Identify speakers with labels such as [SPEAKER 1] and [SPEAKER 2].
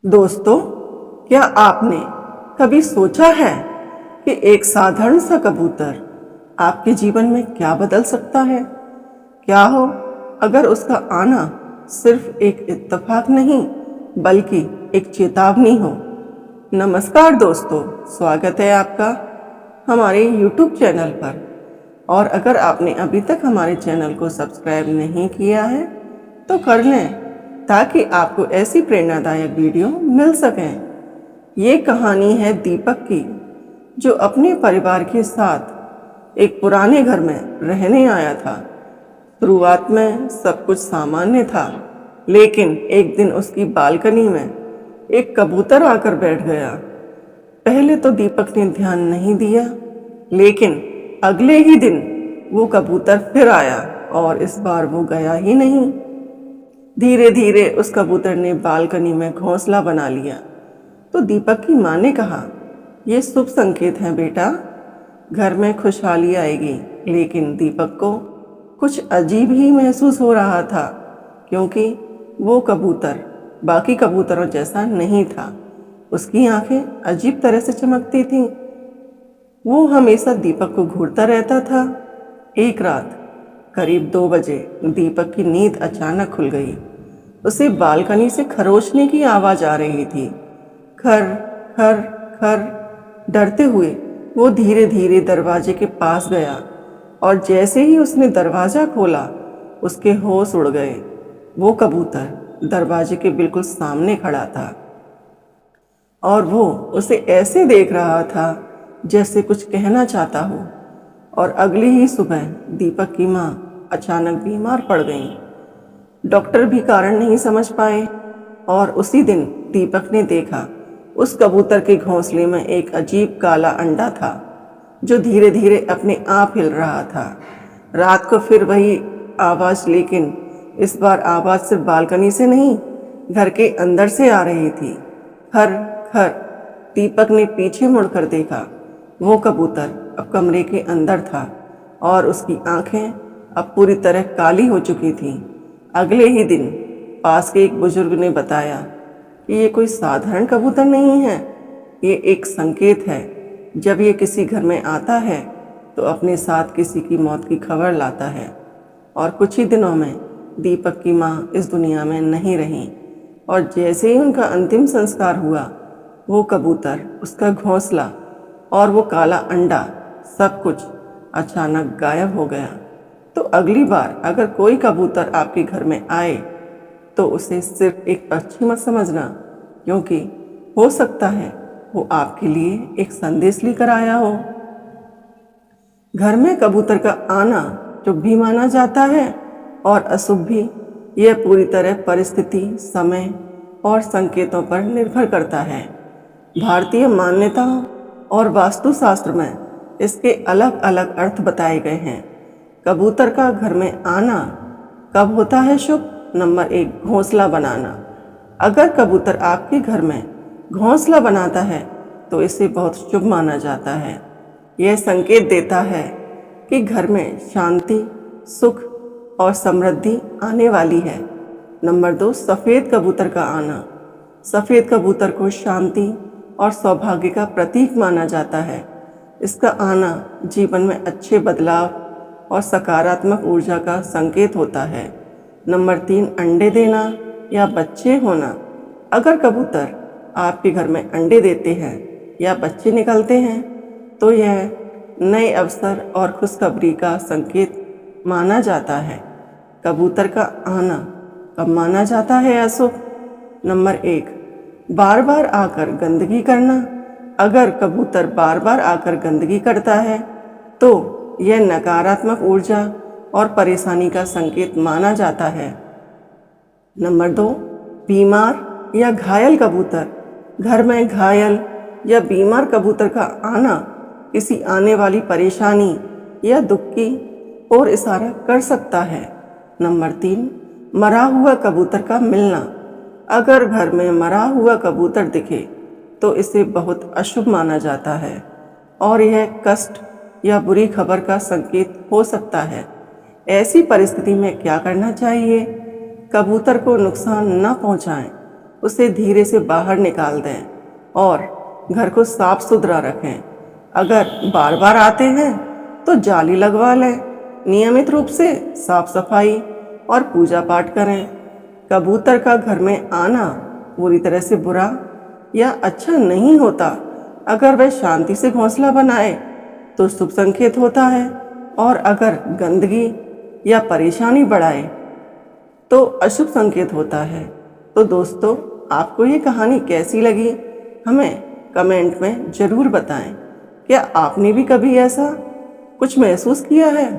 [SPEAKER 1] दोस्तों, क्या आपने कभी सोचा है कि एक साधारण सा कबूतर आपके जीवन में क्या बदल सकता है? क्या हो अगर उसका आना सिर्फ एक इत्तेफाक नहीं बल्कि एक चेतावनी हो। नमस्कार दोस्तों, स्वागत है आपका हमारे YouTube चैनल पर। और अगर आपने अभी तक हमारे चैनल को सब्सक्राइब नहीं किया है तो कर लें ताकि आपको ऐसी प्रेरणादायक वीडियो मिल सकें। ये कहानी है दीपक की, जो अपने परिवार के साथ एक पुराने घर में रहने आया था। शुरुआत में सब कुछ सामान्य था, लेकिन एक दिन उसकी बालकनी में एक कबूतर आकर बैठ गया। पहले तो दीपक ने ध्यान नहीं दिया, लेकिन अगले ही दिन वो कबूतर फिर आया और इस बार वो गया ही नहीं। धीरे धीरे उस कबूतर ने बालकनी में घोंसला बना लिया। तो दीपक की माँ ने कहा, ये शुभ संकेत है बेटा, घर में खुशहाली आएगी। लेकिन दीपक को कुछ अजीब ही महसूस हो रहा था, क्योंकि वो कबूतर बाकी कबूतरों जैसा नहीं था। उसकी आंखें अजीब तरह से चमकती थीं। वो हमेशा दीपक को घूरता रहता था। एक रात करीब 2 बजे दीपक की नींद अचानक खुल गई। उसे बालकनी से खरोचने की आवाज़ आ रही थी। खर खर खर। डरते हुए वो धीरे धीरे दरवाजे के पास गया और जैसे ही उसने दरवाज़ा खोला, उसके होश उड़ गए। वो कबूतर दरवाजे के बिल्कुल सामने खड़ा था और वो उसे ऐसे देख रहा था जैसे कुछ कहना चाहता हो। और अगली ही सुबह दीपक की माँ अचानक बीमार पड़ गई। डॉक्टर भी कारण नहीं समझ पाए और उसी दिन दीपक ने देखा उस कबूतर के घोंसले में एक अजीब काला अंडा था, जो धीरे धीरे अपने आप हिल रहा था। रात को फिर वही आवाज़, लेकिन इस बार आवाज़ सिर्फ बालकनी से नहीं, घर के अंदर से आ रही थी। खर खर। दीपक ने पीछे मुड़कर देखा। वो कबूतर अब कमरे के अंदर था और उसकी आंखें अब पूरी तरह काली हो चुकी थीं। अगले ही दिन पास के एक बुजुर्ग ने बताया कि ये कोई साधारण कबूतर नहीं है, ये एक संकेत है। जब ये किसी घर में आता है तो अपने साथ किसी की मौत की खबर लाता है। और कुछ ही दिनों में दीपक की माँ इस दुनिया में नहीं रही और जैसे ही उनका अंतिम संस्कार हुआ, वो कबूतर, उसका घोंसला और वो काला अंडा, सब कुछ अचानक गायब हो गया। तो अगली बार अगर कोई कबूतर आपके घर में आए तो उसे सिर्फ एक पक्षी मत समझना, क्योंकि हो सकता है वो आपके लिए एक संदेश लेकर आया हो। घर में कबूतर का आना शुभ भी माना जाता है और अशुभ भी। यह पूरी तरह परिस्थिति, समय और संकेतों पर निर्भर करता है। भारतीय मान्यताओं और वास्तुशास्त्र में इसके अलग अलग अर्थ बताए गए हैं। कबूतर का घर में आना कब होता है शुभ? नंबर 1, घोंसला बनाना। अगर कबूतर आपके घर में घोंसला बनाता है तो इसे बहुत शुभ माना जाता है। यह संकेत देता है कि घर में शांति, सुख और समृद्धि आने वाली है। नंबर 2, सफ़ेद कबूतर का आना। सफ़ेद कबूतर को शांति और सौभाग्य का प्रतीक माना जाता है। इसका आना जीवन में अच्छे बदलाव और सकारात्मक ऊर्जा का संकेत होता है। नंबर 3, अंडे देना या बच्चे होना। अगर कबूतर आपके घर में अंडे देते हैं या बच्चे निकलते हैं तो यह नए अवसर और खुशखबरी का संकेत माना जाता है। कबूतर का आना कब माना जाता है अशुभ? नंबर 1, बार बार आकर गंदगी करना। अगर कबूतर बार बार आकर गंदगी करता है तो यह नकारात्मक ऊर्जा और परेशानी का संकेत माना जाता है। नंबर 2, बीमार या घायल कबूतर। घर में घायल या बीमार कबूतर का आना किसी आने वाली परेशानी या दुख की ओर इशारा कर सकता है। नंबर 3, मरा हुआ कबूतर का मिलना। अगर घर में मरा हुआ कबूतर दिखे तो इसे बहुत अशुभ माना जाता है और यह कष्ट या बुरी खबर का संकेत हो सकता है। ऐसी परिस्थिति में क्या करना चाहिए? कबूतर को नुकसान न पहुंचाएं उसे धीरे से बाहर निकाल दें और घर को साफ सुथरा रखें। अगर बार बार आते हैं तो जाली लगवा लें। नियमित रूप से साफ सफाई और पूजा पाठ करें। कबूतर का घर में आना पूरी तरह से बुरा या अच्छा नहीं होता। अगर वह शांति से घोंसला बनाए तो शुभ संकेत होता है, और अगर गंदगी या परेशानी बढ़ाए तो अशुभ संकेत होता है। तो दोस्तों, आपको ये कहानी कैसी लगी हमें कमेंट में ज़रूर बताएं। क्या आपने भी कभी ऐसा कुछ महसूस किया है?